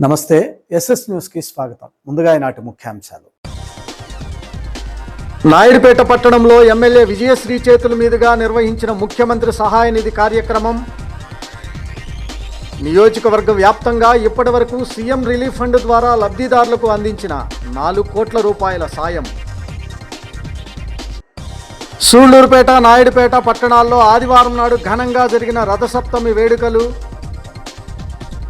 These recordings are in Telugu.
నమస్తే ఎస్ఎస్ న్యూస్ కి స్వాగతం. ముందుగా ఈనాటి ముఖ్యాంశాలు. నాయుడుపేట పట్టణంలో ఎమ్మెల్యే విజయశ్రీ చేతుల మీదుగా నిర్వహించిన ముఖ్యమంత్రి సహాయ నిధి కార్యక్రమం. నియోజకవర్గ వ్యాప్తంగా ఇప్పటివరకు సీఎం రిలీఫ్ ఫండ్ ద్వారా లబ్ధిదారులకు అందించిన 4 కోట్ల రూపాయల సాయం. సూళ్లూరుపేట, నాయుడుపేట పట్టణాల్లో ఆదివారం నాడు ఘనంగా జరిగిన రథసప్తమి వేడుకలు.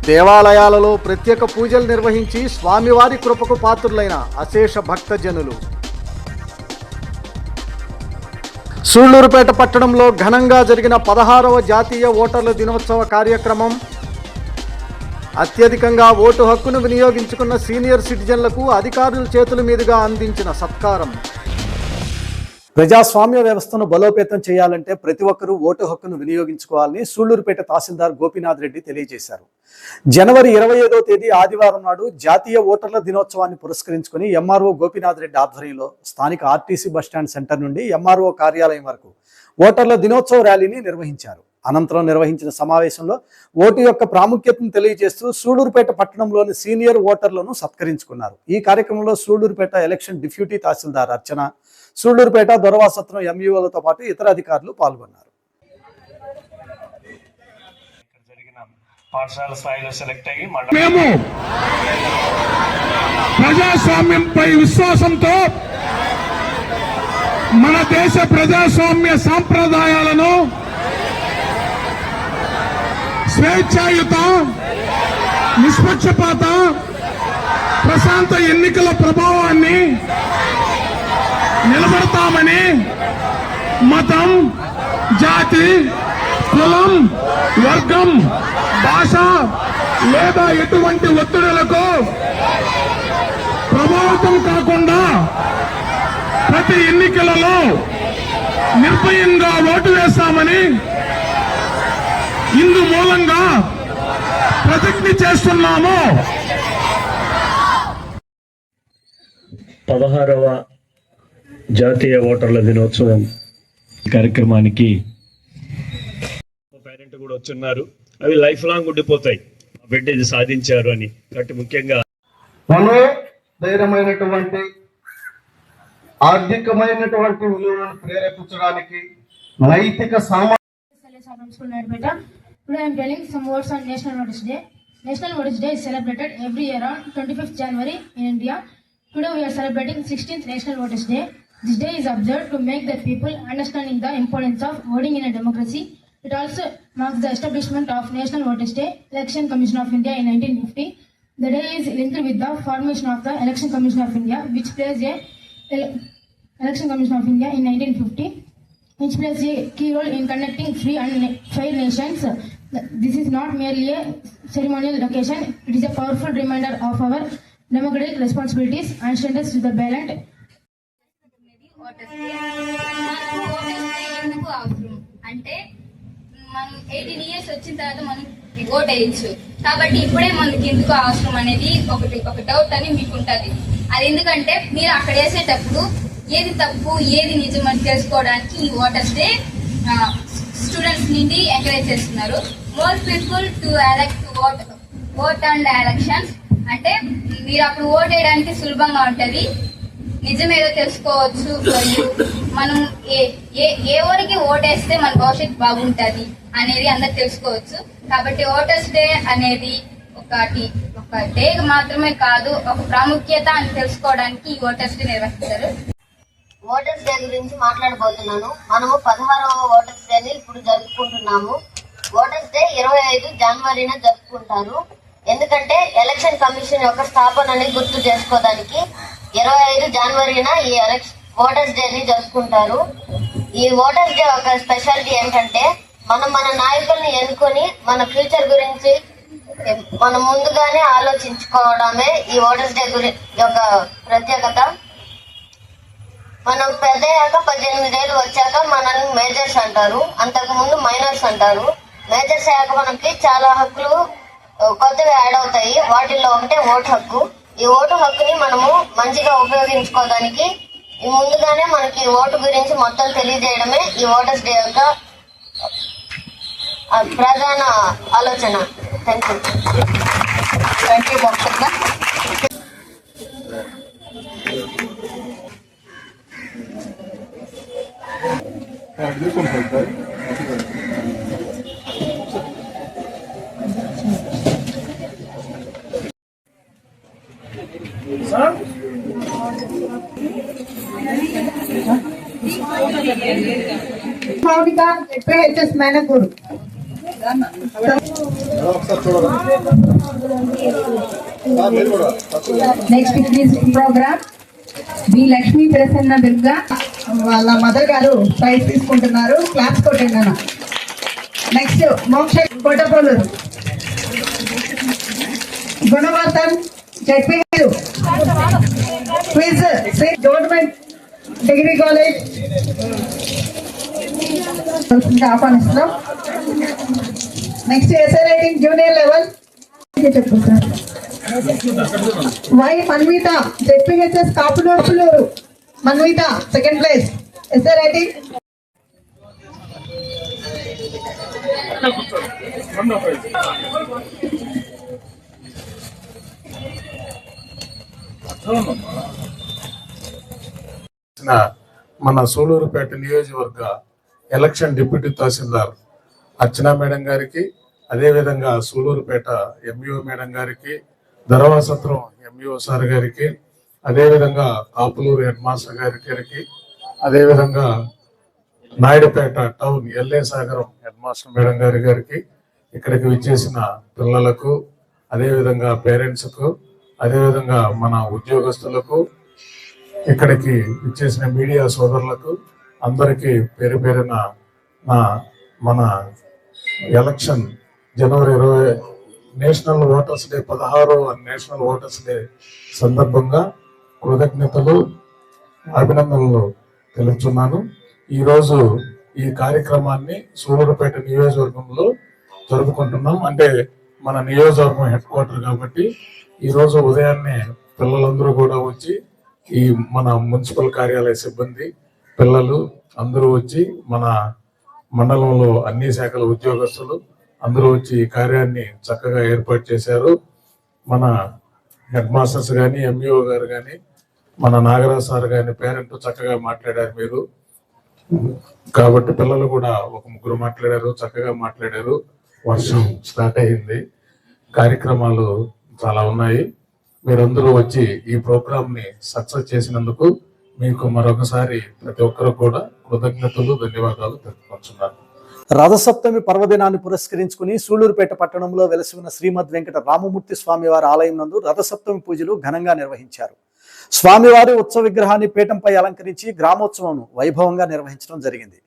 దేవాలయాలలో ప్రత్యేక పూజలు నిర్వహించి స్వామివారి కృపకు పాత్రులైన అశేష భక్తజనులు. సూళ్లూరుపేట పట్టణంలో ఘనంగా జరిగిన 16వ జాతీయ ఓటర్ల దినోత్సవ కార్యక్రమం. అత్యధికంగా ఓటు హక్కును వినియోగించుకున్న సీనియర్ సిటిజన్లకు అధికారుల చేతుల మీదుగా అందించిన సత్కారం. ప్రజాస్వామ్య వ్యవస్థను బలోపేతం చేయాలంటే ప్రతి ఒక్కరూ ఓటు హక్కును వినియోగించుకోవాలని సూళ్లూరుపేట తహసీల్దార్ గోపీనాథ్ రెడ్డి తెలియజేశారు. జనవరి 25వ తేదీ ఆదివారం నాడు జాతీయ ఓటర్ల దినోత్సవాన్ని పురస్కరించుకుని ఎంఆర్ఓ గోపీనాథ్ రెడ్డి ఆధ్వర్యంలో స్థానిక ఆర్టీసీ బస్టాండ్ సెంటర్ నుండి ఎంఆర్ఓ కార్యాలయం వరకు ఓటర్ల దినోత్సవ ర్యాలీని నిర్వహించారు. అనంతరం నిర్వహించిన సమావేశంలో ఓటు యొక్క ప్రాముఖ్యతను తెలియజేస్తూ సూళ్లూరుపేట పట్టణంలోని సీనియర్ ఓటర్లను సత్కరించుకున్నారు. ఈ కార్యక్రమంలో సూళ్లూరుపేట ఎలక్షన్ డిప్యూటీ తహసీల్దార్ అర్చన, సూళ్లూరుపేట దొరవాసత్రం ఎంఈఓలతో పాటు ఇతర అధికారులు పాల్గొన్నారు. పాఠశాల స్థాయిలో సెలెక్ట్ అయ్యి మేము ప్రజాస్వామ్యంపై విశ్వాసంతో మన దేశ ప్రజాస్వామ్య సాంప్రదాయాలను స్వేచ్ఛాయుత, నిష్పక్షపాత, ప్రశాంత ఎన్నికల ప్రభావాన్ని నిలబడతామని మతం, జాతి, కులం, వర్గం, భాష లేదా ఎటువంటి ఒత్తిడులకు ప్రభావితం కాకుండా ప్రతి ఎన్నికలలో నిర్భయంగా ఓటు వేస్తామని ఇందు మూలంగా ప్రతిజ్ఞ చేస్తున్నాము. 16వ జాతీయ ఓటర్ల దినోత్సవం కార్యక్రమానికి పేరెంట్ కూడా వచ్చున్నారు. అవి లైఫ్ లాంగ్ ఉండిపోతాయి, బిడ్డ ఇది సాధించారు అని. కాబట్టి ముఖ్యంగా మనోధైర్యమైనటువంటి ఆర్థికమైనటువంటి విలువలను ప్రేరేపించడానికి నైతిక Today I am telling some words on National Voters Day. National Voters Day is celebrated every year on 25th January in India. Today we are celebrating 16th National Voters Day. This day is observed to make the people understanding the importance of voting in a democracy. It also marks the establishment of National Voters Day, Election Commission of India in 1950. The day is linked with the formation of the Election Commission of India, which plays a Election Commission of India in 1950, which plays a key role in conducting free and fair nations. This is not merely a ceremonial occasion; it is a powerful reminder of our democratic responsibilities and standards to the ballot. ఎందుకు అవసరం అంటే మనం 18 years వచ్చిన తర్వాత మనం ఓట్ వేయచ్చు. కాబట్టి ఇప్పుడే మనకి ఎందుకు అవసరం అనేది ఒక డౌట్ అని మీకు ఉంటుంది. అది ఎందుకంటే మీరు అక్కడ వేసేటప్పుడు ఏది తప్పు ఏది నిజం అని తెలుసుకోవడానికి ఈ ఓటర్స్ డే స్టూడెంట్స్ నుండి ఎంకరేజ్ చేస్తున్నారు. More people to elect vote and elections అంటే మీరు అప్పుడు ఓట్ వేయడానికి సులభంగా ఉంటది, నిజమేదో తెలుసుకోవచ్చు. మరియు మనం ఏ ఊరికి ఓటేస్తే మన భవిష్యత్తు బాగుంటది అనేది అందరు తెలుసుకోవచ్చు. కాబట్టి ఓటర్స్ డే అనేది ఒక డే మాత్రమే కాదు, ఒక ప్రాముఖ్యత అని తెలుసుకోవడానికి ఈ ఓటర్స్ డే నిర్వహిస్తారు. ఓటర్స్ డే గురించి మాట్లాడబోతున్నాను. మనము 16వ ఓటర్స్ డేని ఇప్పుడు జరుపుకుంటున్నాము. ఓటర్స్ డే 25 జనవరిన జరుపుకుంటారు. ఎందుకంటే ఎలక్షన్ కమిషన్ యొక్క స్థాపనని గుర్తు చేసుకోవడానికి 25 జనవరిన ఈ ఓటర్స్ డేని జరుపుకుంటారు. ఈ ఓటర్స్ డే ఒక స్పెషాలిటీ ఏంటంటే మన నాయకుల్ని ఎన్నుకొని మన ఫ్యూచర్ గురించి మనం ముందుగానే ఆలోచించుకోవడమే ఈ ఓటర్స్ డే యొక్క ప్రత్యేకత. మనం పెద్దయ్యాక 18 ఏళ్ళు వచ్చాక మనల్ని మేజర్స్ అంటారు, అంతకు ముందు మైనర్స్ అంటారు. మేజర్స్ అయ్యాక మనకి చాలా హక్కులు కొత్తగా యాడ్ అవుతాయి. వాటిల్లో ఒకటే ఓటు హక్కు. ఈ ఓటు హక్కుని మనము మంచిగా ఉపయోగించుకోవడానికి ముందుగానే మనకి ఓటు గురించి మొత్తం తెలియజేయడమే ఈ ఓటర్స్ డే యొక్క ప్రధాన ఆలోచన. Thank you. థ్యాంక్ యూ బాబు. Mounika HS Menaguru. Next program B Lakshmi Prasanna Durga వాళ్ళ మదర్ గారు ప్రైజ్ తీసుకుంటున్నారు. క్లాప్స్ కొట్టండి అన్న. నెక్స్ట్ మోక్ష కోటపోలూరు గుణవర్ధన్ జడ్పీలు క్విజ్ గవర్నమెంట్ డిగ్రీ కాలేజ్ ఆహ్వానిస్తున్నాం. Next essay writing junior level చెప్పు sir. Y Manvitha ZPHS Kapuluru Manvitha second place essay writing. మన సూలూరుపేట నియోజకవర్గ election deputy tahsildar Archana madam గారికి, అదేవిధంగా సూలూరుపేట ఎంఈఓ మేడం గారికి, ధర్వాసత్రం ఎంఈఓ సార్ గారికి, అదేవిధంగా కాపులూరు హెడ్ మాస్టర్ గారికి, అదేవిధంగా నాయుడుపేట టౌన్ ఎల్ఏ సాగరం హెడ్ మాస్టర్ మేడం గారికి, ఇక్కడికి విచ్చేసిన పిల్లలకు, అదేవిధంగా పేరెంట్స్కు, అదేవిధంగా మన ఉద్యోగస్తులకు, ఇక్కడికి విచ్చేసిన మీడియా సోదరులకు అందరికీ పేరు పేరున మన ఎలక్షన్ జనవరి 20 నేషనల్ ఓటర్స్ డే 16వ నేషనల్ ఓటర్స్ డే సందర్భంగా కృతజ్ఞతలు, అభినందనలు తెలుపుతున్నాను. ఈరోజు ఈ కార్యక్రమాన్ని సూలూరుపేట నియోజకవర్గంలో జరుపుకుంటున్నాం. అంటే మన నియోజకవర్గం హెడ్ క్వార్టర్ కాబట్టి ఈరోజు ఉదయాన్నే పిల్లలందరూ కూడా వచ్చి, ఈ మన మున్సిపల్ కార్యాలయ సిబ్బంది పిల్లలు అందరూ వచ్చి, మన మండలంలో అన్ని శాఖల ఉద్యోగస్తులు అందరూ వచ్చి ఈ కార్యాన్ని చక్కగా ఏర్పాటు చేశారు. మన హెడ్ మాస్టర్స్ కానీ, ఎంఈఓ గారు కానీ, మన నాగరాజ్ సార్ కానీ పేరెంట్ చక్కగా మాట్లాడారు మీరు. కాబట్టి పిల్లలు కూడా ఒక ముగ్గురు మాట్లాడారు, చక్కగా మాట్లాడారు. వర్షం స్టార్ట్ అయింది, కార్యక్రమాలు చాలా ఉన్నాయి. మీరందరూ వచ్చి ఈ ప్రోగ్రామ్ ని సక్సెస్ చేసినందుకు మీకు మరొకసారి ప్రతి ఒక్కరు కూడా కృతజ్ఞతలు, ధన్యవాదాలు తెలుపుకుంటున్నాను. రథసప్తమి పర్వదినాన్ని పురస్కరించుకుని సూళ్లూరుపేట పట్టణంలో వెలసి ఉన్న శ్రీమద్ వెంకట రామమూర్తి స్వామివారి ఆలయం నందు రథసప్తమి పూజలు ఘనంగా నిర్వహించారు. స్వామివారి ఉత్సవ విగ్రహాన్ని పీఠంపై అలంకరించి గ్రామోత్సవం వైభవంగా నిర్వహించడం జరిగింది.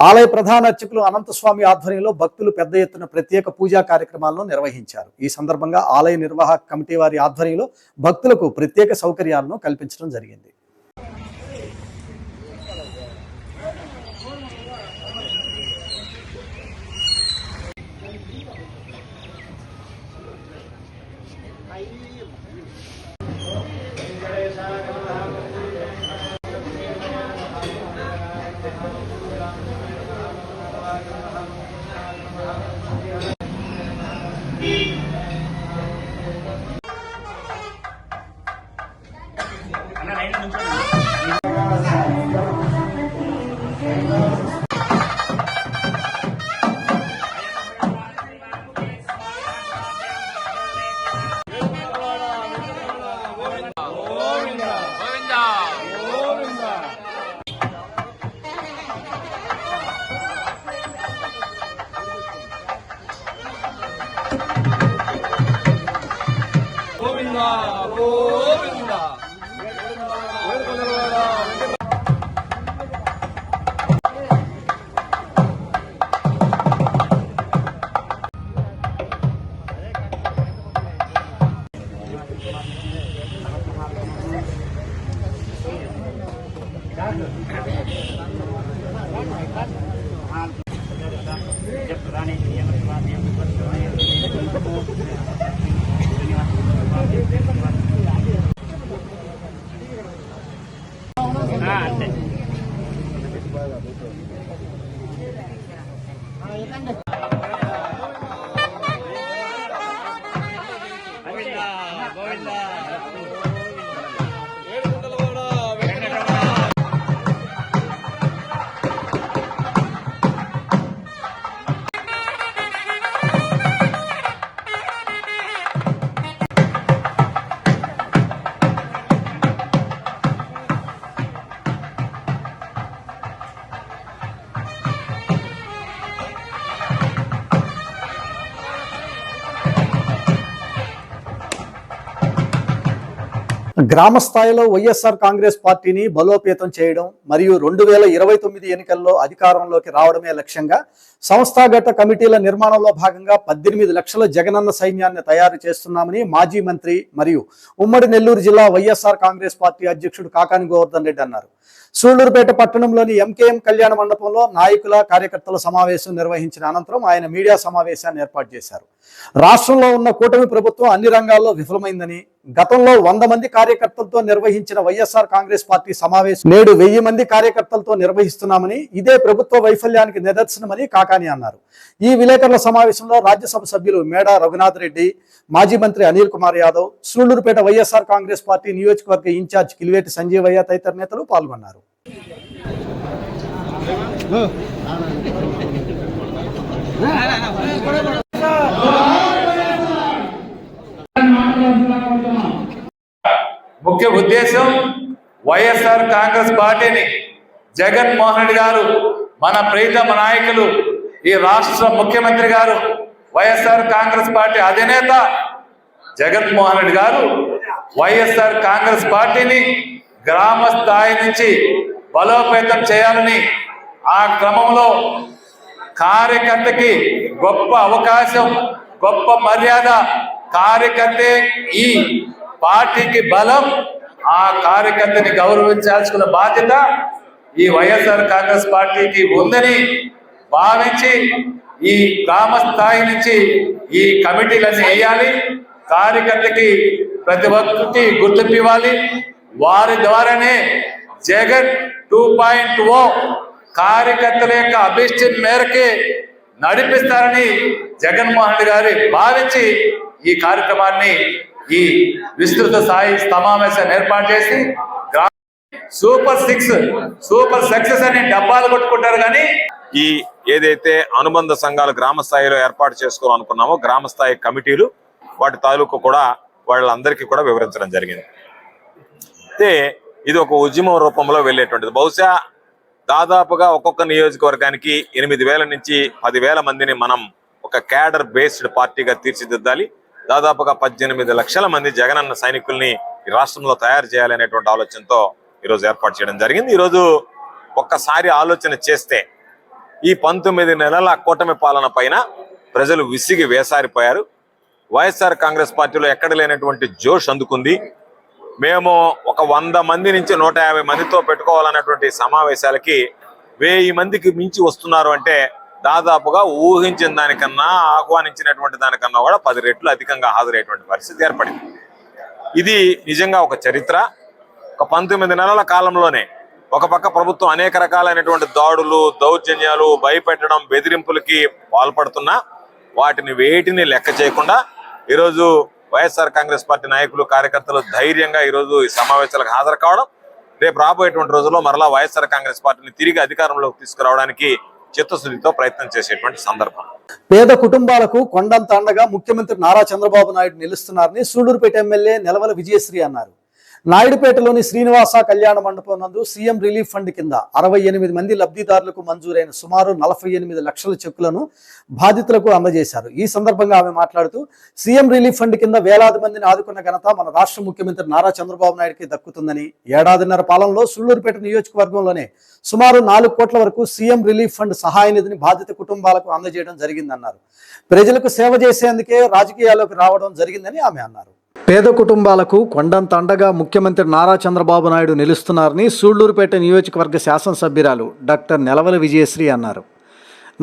ఆలయ ప్రధాన అర్చకులు అనంతస్వామి ఆధ్వర్యంలో భక్తులు పెద్ద ఎత్తున ప్రత్యేక పూజా కార్యక్రమాలను నిర్వహించారు. ఈ సందర్భంగా ఆలయ నిర్వాహక కమిటీ వారి ఆధ్వర్యంలో భక్తులకు ప్రత్యేక సౌకర్యాలను కల్పించడం జరిగింది. గ్రామ స్థాయిలో వైఎస్ఆర్ కాంగ్రెస్ పార్టీని బలోపేతం చేయడం మరియు 2029 ఎన్నికల్లో అధికారంలోకి రావడమే లక్ష్యంగా సంస్థాగత కమిటీల నిర్మాణంలో భాగంగా 18 లక్షల జగనన్న సైన్యాన్ని తయారు చేస్తున్నామని మాజీ మంత్రి మరియు ఉమ్మడి నెల్లూరు జిల్లా వైఎస్ఆర్ కాంగ్రెస్ పార్టీ అధ్యక్షుడు కాకాని గోవర్ధన్ రెడ్డి అన్నారు. సూళ్లూరుపేట పట్టణంలోని ఎంకేఎం కళ్యాణ మండపంలో నాయకుల కార్యకర్తల సమావేశం నిర్వహించిన అనంతరం ఆయన మీడియా సమావేశాన్ని ఏర్పాటు చేశారు. రాష్ట్రంలో ఉన్న కూటమి ప్రభుత్వం అన్ని రంగాల్లో విఫలమైందని, గతంలో 100 మంది కార్యకర్తలతో నిర్వహించిన వైఎస్ఆర్ కాంగ్రెస్ పార్టీ సమావేశం నేడు 1000 మంది కార్యకర్తలతో నిర్వహిస్తున్నామని, ఇదే ప్రభుత్వ వైఫల్యానికి నిదర్శనమని కాకాని అన్నారు. ఈ విలేకరుల సమావేశంలో రాజ్యసభ సభ్యులు మేడా రఘునాథ్ రెడ్డి, మాజీ మంత్రి అనిల్ కుమార్ యాదవ్, సూళ్లూరుపేట వైఎస్ఆర్ కాంగ్రెస్ పార్టీ నియోజకవర్గ ఇన్ఛార్జ్ కిలివేటి సంజీవయ్య తదితర నేతలు పాల్గొన్నారు. ముఖ్య ఉద్దేశం వైఎస్ఆర్ కాంగ్రెస్ పార్టీని జగన్మోహన్ రెడ్డి గారు, మన ప్రీతమ నాయకులు, ఈ రాష్ట్ర ముఖ్యమంత్రి గారు, వైఎస్ఆర్ కాంగ్రెస్ పార్టీ అధినేత జగన్మోహన్ రెడ్డి గారు వైఎస్ఆర్ కాంగ్రెస్ పార్టీని గ్రామ స్థాయి నుంచి బలోపేతం చేయాలని, ఆ క్రమంలో కార్యకర్తకి గొప్ప అవకాశం, గొప్ప మర్యాద, కార్యకర్తే ఈ పార్టీకి బలం, ఆ కార్యకర్తని గౌరవించాల్సిన బాధ్యత ఈ వైఎస్ఆర్ కాంగ్రెస్ పార్టీకి ఉందని భావించి ఈ గ్రామ స్థాయి నుంచి ఈ కమిటీలన్నీ వేయాలి. కార్యకర్తకి ప్రతి ఒక్కరికి గుర్తింపు ఇవ్వాలి. వారి ద్వారానే జగన్ 2.0 కార్యకర్తల యొక్క అభిష్టం మేరకే నడిపిస్తారని జగన్మోహన్ రెడ్డి గారి భావించి ఈ కార్యక్రమాన్ని, ఈ విస్తృత స్థాయి సమావేశాన్ని ఏర్పాటు చేసి సూపర్ 6 సూపర్ సక్సెస్ అని డబ్బాలు కొట్టుకుంటారు. కానీ ఈ ఏదైతే అనుబంధ సంఘాలు గ్రామ స్థాయిలో ఏర్పాటు చేసుకోవాలనుకున్నామో గ్రామ స్థాయి కమిటీలు, వాటి తాలూకు కూడా వాళ్ళందరికీ కూడా వివరించడం జరిగింది. అయితే ఇది ఒక ఉద్యమం రూపంలో వెళ్ళేటువంటిది. బహుశా దాదాపుగా ఒక్కొక్క నియోజకవర్గానికి 8,000 నుంచి 10,000 మందిని మనం ఒక క్యాడర్ బేస్డ్ పార్టీగా తీర్చిదిద్దాలి. దాదాపుగా 18 లక్షల మంది జగనన్న సైనికుల్ని ఈ రాష్ట్రంలో తయారు చేయాలనేటువంటి ఆలోచనతో ఈరోజు ఏర్పాటు చేయడం జరిగింది. ఈరోజు ఒక్కసారి ఆలోచన చేస్తే ఈ 19 నెలల కూటమి పాలన పైన ప్రజలు విసిగి వేసారిపోయారు. వైఎస్ఆర్ కాంగ్రెస్ పార్టీలో ఎక్కడ లేనటువంటి జోష్ అందుకుంది. మేము ఒక 100 మంది నుంచి 150 మందితో పెట్టుకోవాలన్నటువంటి సమావేశాలకి 1000 మందికి మించి వస్తున్నారు అంటే దాదాపుగా ఊహించిన దానికన్నా, ఆహ్వానించినటువంటి దానికన్నా కూడా 10 రెట్లు అధికంగా హాజరయ్యేటువంటి పరిస్థితి ఏర్పడింది. ఇది నిజంగా ఒక చరిత్ర. ఒక 19 నెలల కాలంలోనే ఒక పక్క ప్రభుత్వం అనేక రకాలైనటువంటి దాడులు, దౌర్జన్యాలు, భయపెట్టడం, బెదిరింపులకి పాల్పడుతున్నా వాటిని వేటిని లెక్క చేయకుండా ఈరోజు వైఎస్ఆర్ కాంగ్రెస్ పార్టీ నాయకులు, కార్యకర్తలు ధైర్యంగా ఈరోజు ఈ సమావేశాలకు హాజరు కావడం, రేపు రాబోయేటువంటి రోజుల్లో మరలా వైఎస్ఆర్ కాంగ్రెస్ పార్టీని తిరిగి అధికారంలోకి తీసుకురావడానికి చిత్తశుద్ధితో ప్రయత్నం చేసేటువంటి సందర్భం. పేద కుటుంబాలకు కొండంత అండగా ముఖ్యమంత్రి నారా చంద్రబాబు నాయుడు నిలుస్తున్నారని సూళ్లూరుపేట ఎమ్మెల్యే నెలవల విజయశ్రీ అన్నారు. నాయుడుపేటలోని శ్రీనివాస కళ్యాణ మండపం నందు సీఎం రిలీఫ్ ఫండ్ కింద 68 మంది లబ్ధిదారులకు మంజూరైన సుమారు 48 లక్షల చెక్కులను బాధితులకు అందజేశారు. ఈ సందర్భంగా ఆమె మాట్లాడుతూ, సీఎం రిలీఫ్ ఫండ్ కింద వేలాది మందిని ఆదుకున్న ఘనత మన రాష్ట్ర ముఖ్యమంత్రి నారా చంద్రబాబు నాయుడుకి దక్కుతుందని, ఏడాదిన్నర పాలనలో సూళ్లూరుపేట నియోజకవర్గంలోనే సుమారు 4 కోట్ల వరకు సీఎం రిలీఫ్ ఫండ్ సహాయ నిధిని బాధిత కుటుంబాలకు అందజేయడం జరిగిందన్నారు. ప్రజలకు సేవ చేసేందుకే రాజకీయాల్లోకి రావడం జరిగిందని ఆమె అన్నారు. పేద కుటుంబాలకు కొండంత అండగా ముఖ్యమంత్రి నారా చంద్రబాబు నాయుడు నిలుస్తున్నారని సూళ్లూరుపేట నియోజకవర్గ శాసనసభ్యురాలు డాక్టర్ నెలవల విజయశ్రీ అన్నారు.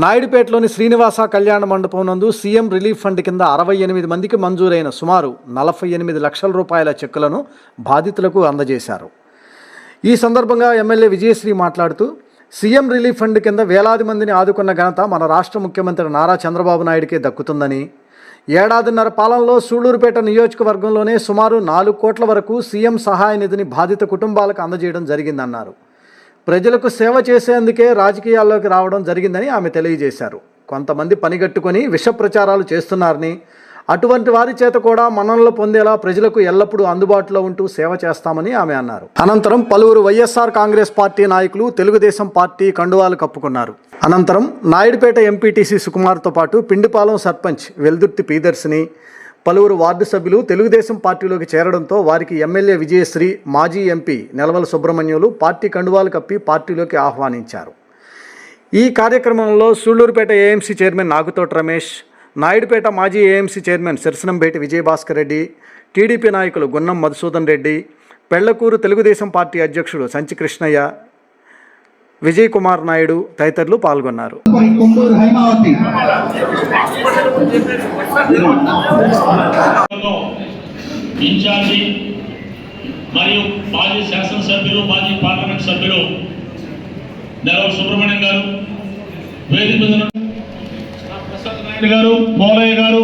నాయుడుపేటలోని శ్రీనివాస కళ్యాణ మండపం నందు సీఎం రిలీఫ్ ఫండ్ కింద 68 మందికి మంజూరైన సుమారు 48 లక్షల రూపాయల చెక్కులను బాధితులకు అందజేశారు. ఈ సందర్భంగా ఎమ్మెల్యే విజయశ్రీ మాట్లాడుతూ, సీఎం రిలీఫ్ ఫండ్ కింద వేలాది మందిని ఆదుకున్న ఘనత మన రాష్ట్ర ముఖ్యమంత్రి నారా చంద్రబాబు నాయుడికే దక్కుతుందని, ఏడాదిన్నర పాలనలో సూళ్లూరుపేట నియోజకవర్గంలోనే సుమారు 4 కోట్ల వరకు సీఎం సహాయ నిధిని బాధిత కుటుంబాలకు అందజేయడం జరిగిందన్నారు. ప్రజలకు సేవ చేసేందుకే రాజకీయాల్లోకి రావడం జరిగిందని ఆమె తెలియజేశారు. కొంతమంది పనిగట్టుకొని విష ప్రచారాలు చేస్తున్నారని, అటువంటి వారి చేత కూడా మన్ననలు పొందేలా ప్రజలకు ఎల్లప్పుడూ అందుబాటులో ఉంటూ సేవ చేస్తామని ఆమె అన్నారు. అనంతరం పలువురు వైఎస్ఆర్ కాంగ్రెస్ పార్టీ నాయకులు తెలుగుదేశం పార్టీ కండువాలు కప్పుకున్నారు. అనంతరం నాయుడుపేట ఎంపీటీసీ సుకుమార్తో పాటు పిండిపాలెం సర్పంచ్ వెల్దుర్తి పీదర్శిని, పలువురు వార్డు సభ్యులు తెలుగుదేశం పార్టీలోకి చేరడంతో వారికి ఎమ్మెల్యే విజయశ్రీ, మాజీ ఎంపీ నెలవల సుబ్రహ్మణ్యులు పార్టీ కండువాలు కప్పి పార్టీలోకి ఆహ్వానించారు. ఈ కార్యక్రమంలో సూళ్లూరుపేట ఏఎంసీ చైర్మన్ నాగుతోటి రమేష్, నాయుడుపేట మాజీ AMC chairman Sirasanambeti Vijayabhaskar Reddy, TDP నాయకులు గున్నం మధుసూదన్ రెడ్డి, పెళ్లకూరు తెలుగుదేశం పార్టీ అధ్యక్షుడు సంచి కృష్ణయ్య, విజయ్ కుమార్ నాయుడు తదితరులు పాల్గొన్నారు. ఇన్ఛార్జి మరియు మాజీ శాసనసభ్యులు, మాజీ పార్లమెంట్ సభ్యులు నెలవల సుబ్రహ్మణ్యం గారు, వేదిక మీద ప్రసాద్ నాయుడు గారు, మౌలయ్య గారు,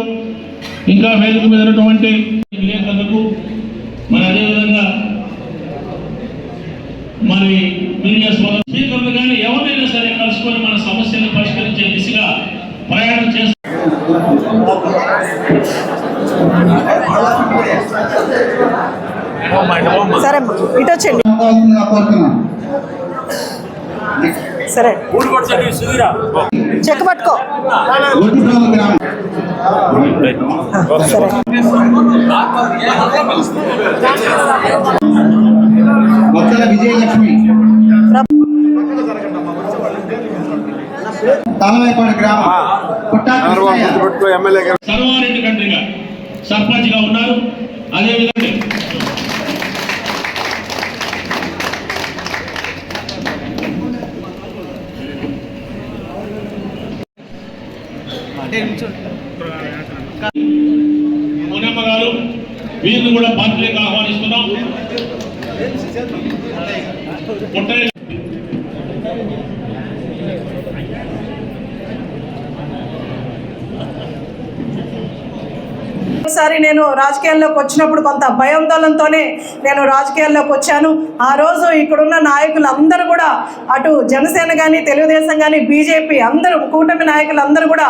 ఇంకా వేదిక మీద ఉన్నటువంటి విలేకరులకు, మరి అదేవిధంగా మరి మీడియా స్పీకర్లు కానీ ఎవరైనా సరే కలుసుకొని మన సమస్యలను పరిష్కరించే దిశగా ప్రయాణం చేస్తారు. సరే ఇటు వచ్చండి. సరే చెక్ పట్టుకో. సరే విజయలక్ష్మి తాళవాయిపాడు గ్రామం సర్వారెడ్డి కంట్రీగా సర్పంచ్ గా ఉన్నారు. అదేవిధంగా మునమ్మ గారు, వీరిని కూడా పార్టీలకు ఆహ్వానిస్తున్నాం. ఒకసారి నేను రాజకీయాల్లోకి వచ్చినప్పుడు కొంత భయాందోళనతోనే నేను రాజకీయాల్లోకి వచ్చాను. ఆ రోజు ఇక్కడున్న నాయకులు అందరూ కూడా, అటు జనసేన కానీ, తెలుగుదేశం కానీ, బీజేపీ అందరూ, కూటమి నాయకులు అందరూ కూడా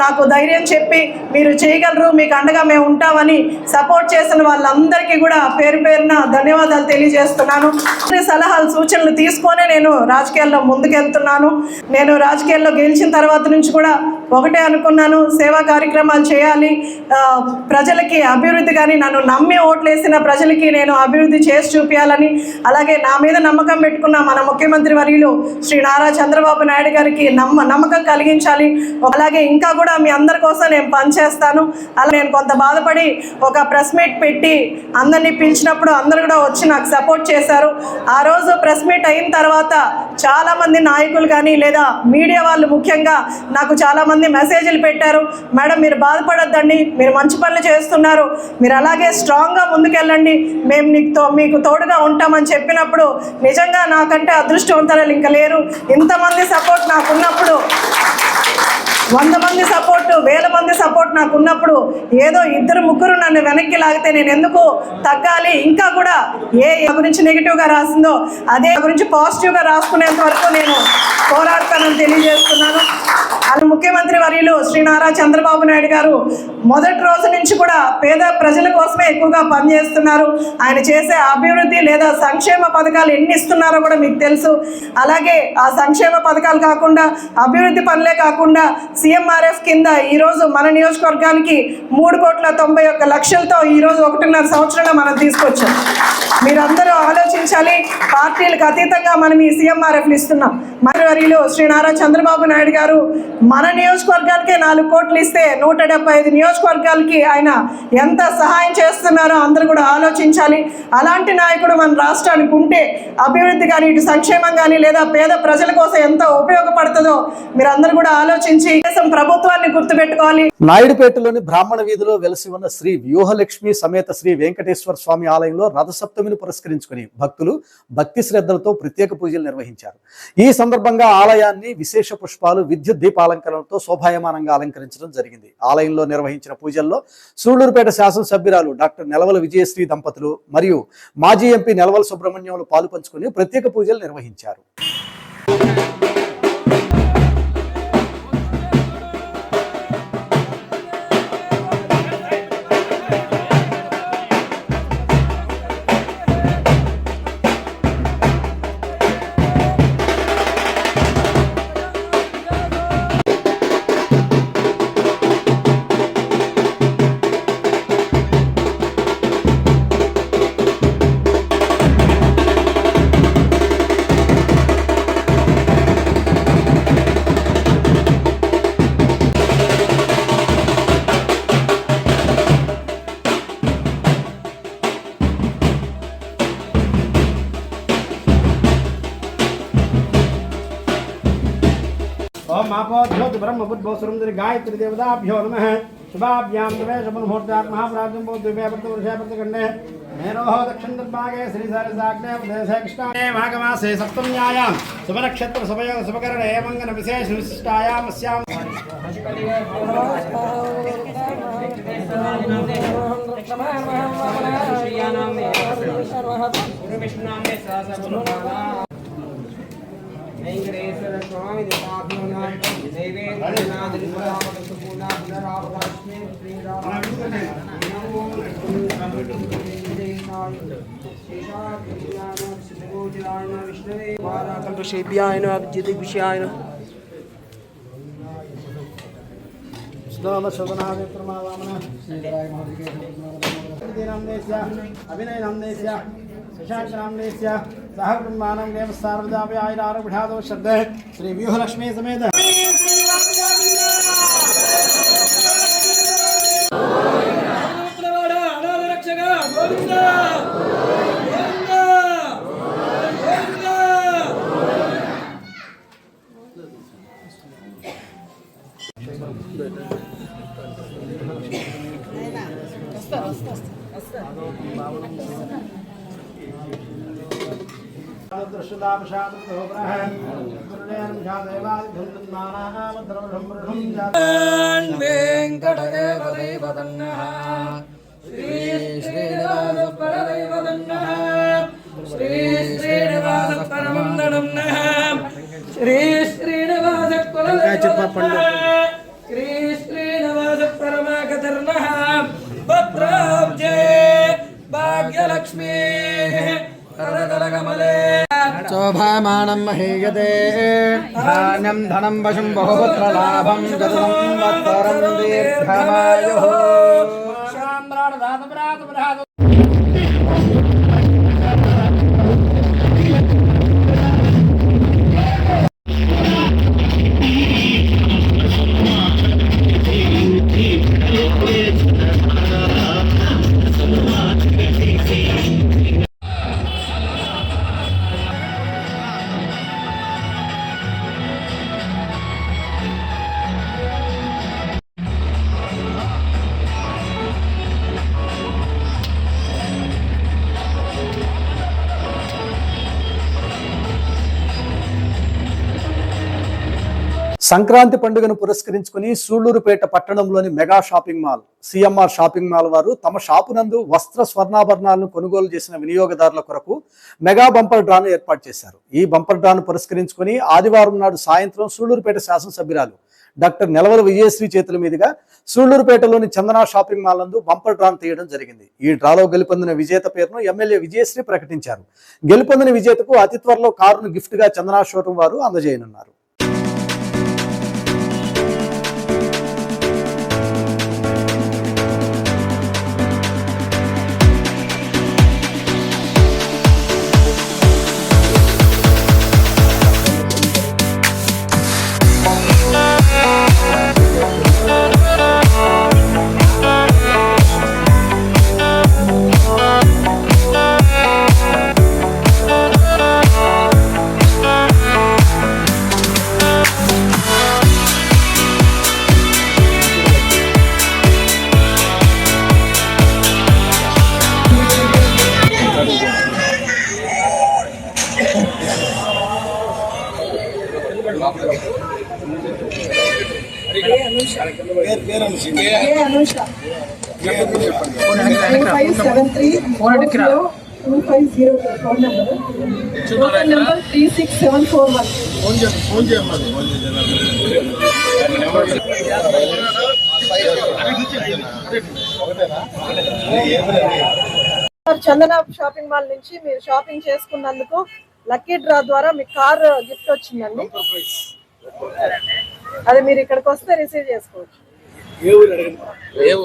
నాకు ధైర్యం చెప్పి మీరు చేయగలరు, మీకు అండగా మేము ఉంటామని సపోర్ట్ చేసిన వాళ్ళందరికీ కూడా పేరు పేరున ధన్యవాదాలు తెలియజేస్తున్నాను. సలహాలు సూచనలు తీసుకొనే నేను రాజకీయాల్లో ముందుకెళ్తున్నాను. నేను రాజకీయాల్లో గెలిచిన తర్వాత నుంచి కూడా ఒకటే అనుకున్నాను, సేవా కార్యక్రమాలు చేయాలి, ప్రజలకి అభివృద్ధి కానీ, నన్ను నమ్మి ఓట్లేసిన ప్రజలకి నేను అభివృద్ధి చేసి చూపించాలని, అలాగే నా మీద నమ్మకం పెట్టుకున్న మన ముఖ్యమంత్రి వర్యులు శ్రీ నారా చంద్రబాబు నాయుడు గారికి నమ్మకం కలిగించాలి. అలాగే ఇంకా కూడా మీ అందరి కోసం నేను పనిచేస్తాను. అలా నేను కొంత బాధపడి ఒక ప్రెస్ మీట్ పెట్టి అందరినీ పిలిచినప్పుడు అందరూ కూడా వచ్చి నాకు సపోర్ట్ చేశారు. ఆ రోజు ప్రెస్ మీట్ అయిన తర్వాత చాలామంది నాయకులు కానీ, లేదా మీడియా వాళ్ళు ముఖ్యంగా నాకు చాలామంది మెసేజ్లు పెట్టారు. మేడం మీరు బాధపడొద్దండి, మీరు మంచి పనులు చేస్తున్నారు, మీరు అలాగే స్ట్రాంగ్గా ముందుకెళ్ళండి, మేము మీకు తోడుగా ఉంటామని చెప్పినప్పుడు నిజంగా నాకంటే అదృష్టవంతులు ఇంకా లేరు. ఇంతమంది సపోర్ట్ నాకున్నప్పుడు, 100 మంది సపోర్ట్, 1000 మంది సపోర్ట్ నాకు ఉన్నప్పుడు, ఏదో 2-3 నన్ను వెనక్కి లాగితే నేను ఎందుకు తగ్గాలి? ఇంకా కూడా ఏ గురించి నెగిటివ్గా రాసిందో అదే గురించి పాజిటివ్గా రాసుకునేంత వరకు నేను పోరాడతానని తెలియజేస్తున్నాను. అది ముఖ్యమంత్రి వర్యులు శ్రీ నారా చంద్రబాబు నాయుడు గారు మొదటి రోజు నుంచి కూడా పేద ప్రజల కోసమే ఎక్కువగా పనిచేస్తున్నారు. ఆయన చేసే అభివృద్ధి లేదా సంక్షేమ పథకాలు ఎన్ని ఇస్తున్నారో కూడా మీకు తెలుసు. అలాగే ఆ సంక్షేమ పథకాలు కాకుండా, అభివృద్ధి పనులే కాకుండా CMRF కింద ఈరోజు మన నియోజకవర్గానికి 3,91,00,000తో ఈరోజు 1.5 సంవత్సరంగా మనం తీసుకొచ్చాం. మీరందరూ ఆలోచించాలి, పార్టీలకు అతీతంగా మనం ఈ CMRFలు ఇస్తున్నాం. మంత్రి వర్యులు శ్రీ నారా చంద్రబాబు నాయుడు గారు మన నియోజకవర్గానికే 4 కోట్లు ఇస్తే 175 నియోజకవర్గాలకి ఆయన ఎంత సహాయం చేస్తున్నారో అందరూ కూడా ఆలోచించాలి. అలాంటి నాయకుడు మన రాష్ట్రానికి ఉంటే అభివృద్ధి కానీ, ఇటు సంక్షేమం కానీ, లేదా పేద ప్రజల కోసం ఎంత ఉపయోగపడుతుందో మీరందరూ కూడా ఆలోచించి ప్రభుత్వాన్ని గుర్తుపెట్టుకోవాలి. నాయుడుపేటలోని బ్రాహ్మణ వీధిలో వెలసి ఉన్న శ్రీ వ్యూహలక్ష్మి సమేత శ్రీ వెంకటేశ్వర స్వామి ఆలయంలో రథసప్తమిని పురస్కరించుకుని భక్తులు భక్తి శ్రద్ధలతో ప్రత్యేక పూజలు నిర్వహించారు. ఈ సందర్భంగా ఆలయాన్ని విశేష పుష్పాలు, విద్యుత్ దీపాలంకరణతో శోభాయమానంగా అలంకరించడం జరిగింది. ఆలయంలో నిర్వహించిన పూజల్లో సూళ్లూరుపేట శాసనసభ్యురాలు డాక్టర్ నెలవల విజయశ్రీ దంపతులు మరియు మాజీ ఎంపీ నెలవల సుబ్రహ్మణ్యంలు పాలుపంచుకుని ప్రత్యేక పూజలు నిర్వహించారు. ओम मापोद्भ्योति ब्रह्मबुद्धो सुरंदरि गायत्री देवताभ्यो नमः शुभाभ्यां प्रवेशमुहूर्तात् महाप्राजं बोधुवे प्रतिवर्षे प्रतिगण्डे मेरोः दक्षिण दिग्भागे श्रीसारसाग्ने प्रदेशे कृष्णाने माघमासे सप्तम्यायां शुभनक्षत्र शुभयोग शुभकरणे मंगल विशेष विशिष्टायाम् अस्यां वेंकटेश्वर स्वामी अभिनय नामदेश्य शशांकनामदेश्य सह कुटुंबानां देव सार्वदापि आयुरारोग्यभिषादो श्रद्धे श्री व्यूहलक्ष्मी समेत भाग्यलक्ष्मी शोभामानं महीयते धान्यं धनं वशं बहुपुत्रलाभं जगदं दीर्घमायुः సంక్రాంతి పండుగను పురస్కరించుకుని సూళ్లూరుపేట పట్టణంలోని mega shopping mall CMR shopping mall వారు తమ షాపు నందు వస్త్ర స్వర్ణాభరణాలను కొనుగోలు చేసిన వినియోగదారుల కొరకు మెగా బంపర్ డ్రాను ఏర్పాటు చేశారు. ఈ బంపర్ డ్రాను పురస్కరించుకుని ఆదివారం నాడు సాయంత్రం సూళ్లూరుపేట శాసనసభ్యురాలు డాక్టర్ నెలవల విజయశ్రీ చేతుల మీదుగా సూళ్లూరుపేటలోని చందన షాపింగ్ మాల్ నందు బంపర్ డ్రాను తీయడం జరిగింది. ఈ డ్రాలో గెలుపొందిన విజేత పేరును ఎమ్మెల్యే విజయశ్రీ ప్రకటించారు. గెలుపొందిన విజేతకు అతి త్వరలో కారును గిఫ్ట్ గా చందన షోరూం వారు అందజేయనున్నారు. చందన షాపింగ్ మాల్ నుంచి మీరు షాపింగ్ చేసుకున్నందుకు లక్కీ డ్రా ద్వారా మీ కార్ గిఫ్ట్ వచ్చిందండి. అది మీరు ఇక్కడికి వస్తే రిసీవ్ చేసుకోవచ్చు.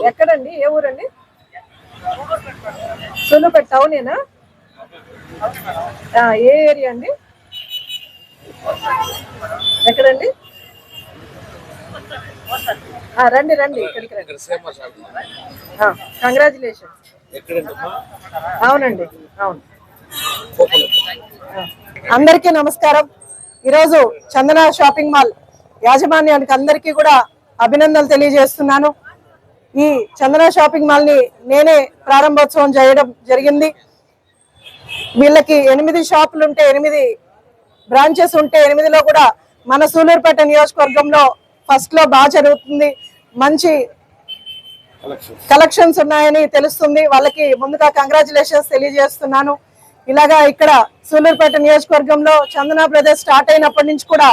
ఎక్కడండి? ఏ ఊరండి? సూళ్లూరుపేట టౌనేనా? ఏ ఏరియా అండి? ఎక్కడండి? రండి రండి ఇక్కడికి రండి. కంగ్రాచులేషన్. అవునండి అవును. అందరికీ నమస్కారం. ఈరోజు చందన షాపింగ్ మాల్ యాజమాన్యానికి అందరికీ కూడా అభినందనలు తెలియజేస్తున్నాను. ఈ చందన షాపింగ్ మాల్ ని నేనే ప్రారంభోత్సవం చేయడం జరిగింది. వీళ్ళకి 8 షాపులు ఉంటే 8 బ్రాంచెస్ ఉంటే 8లో కూడా మన సూలూరుపేట నియోజకవర్గంలో ఫస్ట్ లో బాగా జరుగుతుంది. మంచి కలెక్షన్స్ ఉన్నాయని తెలుస్తుంది. వాళ్ళకి ముందుగా కంగ్రాచులేషన్స్ తెలియజేస్తున్నాను. ఇలాగా ఇక్కడ సూలూరుపేట నియోజకవర్గంలో చందన బ్రదర్స్ స్టార్ట్ అయినప్పటి నుంచి కూడా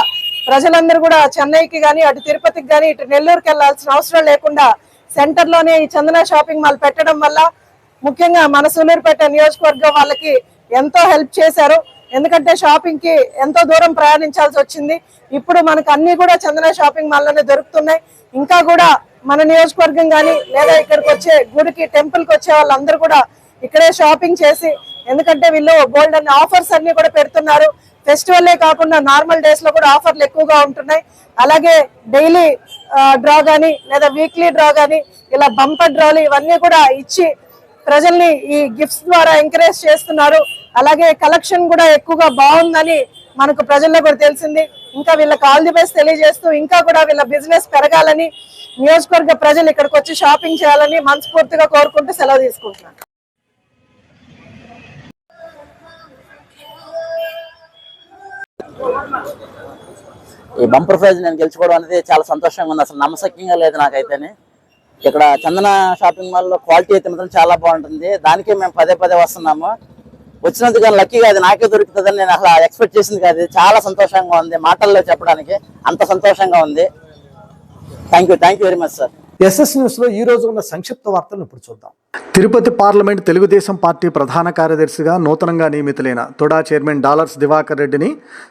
ప్రజలందరూ కూడా చెన్నైకి కానీ అటు తిరుపతికి కానీ ఇటు నెల్లూరుకి వెళ్లాల్సిన అవసరం లేకుండా సెంటర్ లోనే ఈ చందన షాపింగ్ మాల్ పెట్టడం వల్ల ముఖ్యంగా మన సూలూరుపేట నియోజకవర్గం వాళ్ళకి ఎంతో హెల్ప్ చేశారు. ఎందుకంటే షాపింగ్ కి ఎంతో దూరం ప్రయాణించాల్సి వచ్చింది. ఇప్పుడు మనకు అన్ని కూడా చందన షాపింగ్ మాల్ లోనే దొరుకుతున్నాయి. ఇంకా కూడా మన నియోజకవర్గం కానీ లేదా ఇక్కడికి వచ్చే గుడికి టెంపుల్ కి వచ్చే వాళ్ళందరూ కూడా ఇక్కడే షాపింగ్ చేసి, ఎందుకంటే వీళ్ళు గోల్డెన్ ఆఫర్స్ అన్ని కూడా పెడుతున్నారు. ఫెస్టివల్లే కాకుండా నార్మల్ డేస్ లో కూడా ఆఫర్లు ఎక్కువగా ఉంటున్నాయి. అలాగే డైలీ డ్రా కానీ లేదా వీక్లీ డ్రా కానీ ఇలా బంపర్ డ్రాలు ఇవన్నీ కూడా ఇచ్చి ప్రజల్ని ఈ గిఫ్ట్స్ ద్వారా ఎంకరేజ్ చేస్తున్నారు. అలాగే కలెక్షన్ కూడా ఎక్కువగా బాగుందని మనకు ప్రజల్లో కూడా తెలిసింది. ఇంకా వీళ్ళకి ఆల్ ది బెస్ట్ తెలియజేస్తూ ఇంకా కూడా వీళ్ళ బిజినెస్ పెరగాలని, నియోజకవర్గ ప్రజలు ఇక్కడికి వచ్చి షాపింగ్ చేయాలని మనస్ఫూర్తిగా కోరుకుంటూ సెలవు తీసుకుంటున్నాను. ఈ బంపర్ ప్రైజ్ నేను గెలుచుకోవడం అనేది చాలా సంతోషంగా ఉంది. అసలు నమ్మశక్యంగా లేదు నాకైతేనే. ఇక్కడ చందన షాపింగ్ మాల్లో క్వాలిటీ అయితే మాత్రం చాలా బాగుంటుంది. దానికే మేము పదే వస్తున్నాము. వచ్చినందుకు కానీ లక్కీగా అది నాకే దొరుకుతుందని నేను అసలు ఎక్స్పెక్ట్ చేసింది కాదు. చాలా సంతోషంగా ఉంది, మాటల్లో చెప్పడానికి అంత సంతోషంగా ఉంది. Thank you very much sir. SS news లో ఈ రోజు ఉన్న సంక్షిప్త వార్తలను ఇప్పుడు చూద్దాం. తిరుపతి పార్లమెంట్ తెలుగుదేశం పార్టీ ప్రధాన కార్యదర్శిగా నూతనంగా నియమితులైన తొడా చైర్మన్ డాలర్స్ దివాకర్ రెడ్డిని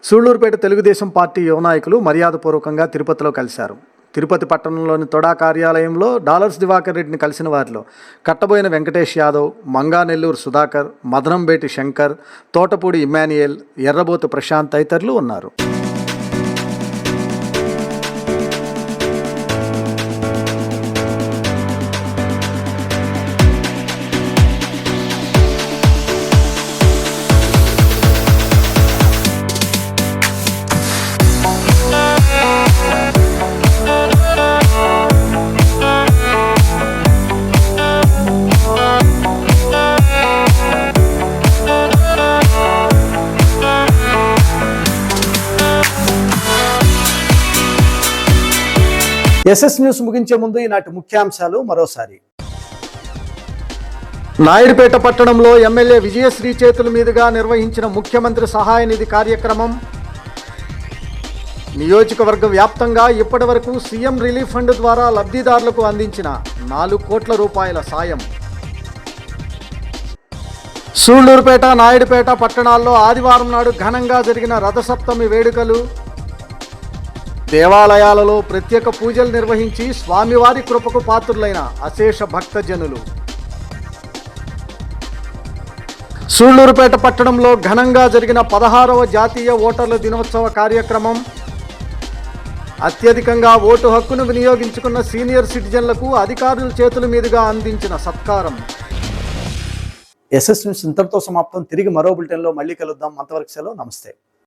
సూళ్లూరుపేట తెలుగుదేశం పార్టీ యువ నాయకులు మర్యాదపూర్వకంగా తిరుపతిలో కలిశారు. తిరుపతి పట్టణంలోని తొడా కార్యాలయంలో డాలర్స్ దివాకర్ రెడ్డిని కలిసిన వారిలో కట్టబోయిన వెంకటేష్ యాదవ్, మంగానెల్లూరు సుధాకర్, మదనంబేటి శంకర్, తోటపూడి ఇమ్మాన్యుయల్, ఎర్రబోతు ప్రశాంత్ తదితరులు ఉన్నారు. ఎస్ఎస్ న్యూస్ ముగించే ముందు ఈనాటి ముఖ్యాంశాలు మరోసారి. నాయుడుపేట పట్టణంలో ఎమ్మెల్యే విజయశ్రీ చేతుల మీదుగా నిర్వహించిన ముఖ్యమంత్రి సహాయ నిధి కార్యక్రమం. నియోజకవర్గ వ్యాప్తంగా ఇప్పటి వరకు సీఎం రిలీఫ్ ఫండ్ ద్వారా లబ్ధిదారులకు అందించిన 4 కోట్ల రూపాయల సాయం. సూళ్లూరుపేట, నాయుడుపేట పట్టణాల్లో ఆదివారం నాడు ఘనంగా జరిగిన రథసప్తమి వేడుకలు. దేవాలయాలలో ప్రత్యేక పూజలు నిర్వహించి స్వామివారి కృపకు పాత్రులైన అశేష భక్తజనులు. సూళ్లూరుపేట పట్టణంలో ఘనంగా జరిగిన 16వ జాతీయ ఓటర్ల దినోత్సవ కార్యక్రమం. అత్యధికంగా ఓటు హక్కును వినియోగించుకున్న సీనియర్ సిటిజన్లకు అధికారుల చేతుల మీదుగా అందించిన సత్కారం. ఎస్ఎస్ న్యూస్ ఇంతటితో సమాప్తం. తిరిగి మరో బులెటిన్లో మళ్ళీ కలుద్దాం. అంతవరకు సెలవు. నమస్తే.